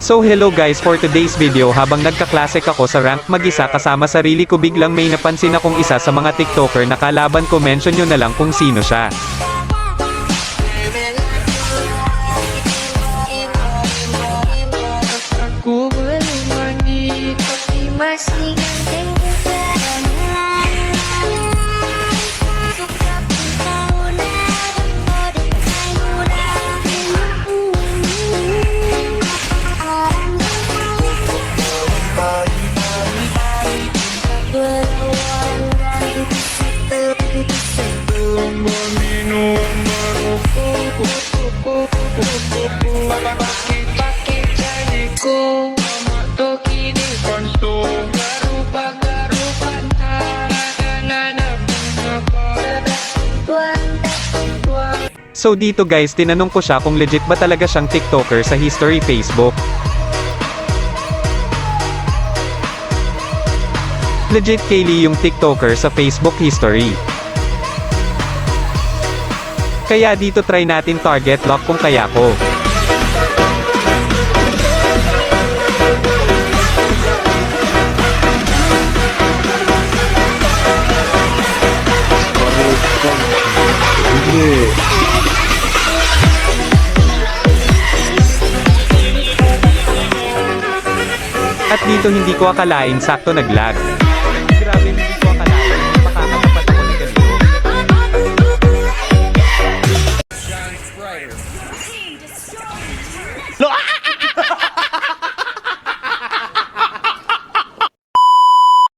So hello guys, for today's video habang nagka-classic ako sa rank mag-isa kasama sarili ko biglang may napansin akong isa sa mga TikToker na kalaban ko, mention nyo na lang kung sino siya. So dito guys, tinanong ko siya kung legit ba talaga siyang TikToker sa history Facebook. Legit Kaylee yung TikToker sa Facebook history. Kaya dito try natin target lock kung kaya ko. At dito hindi ko akalain sakto naglag.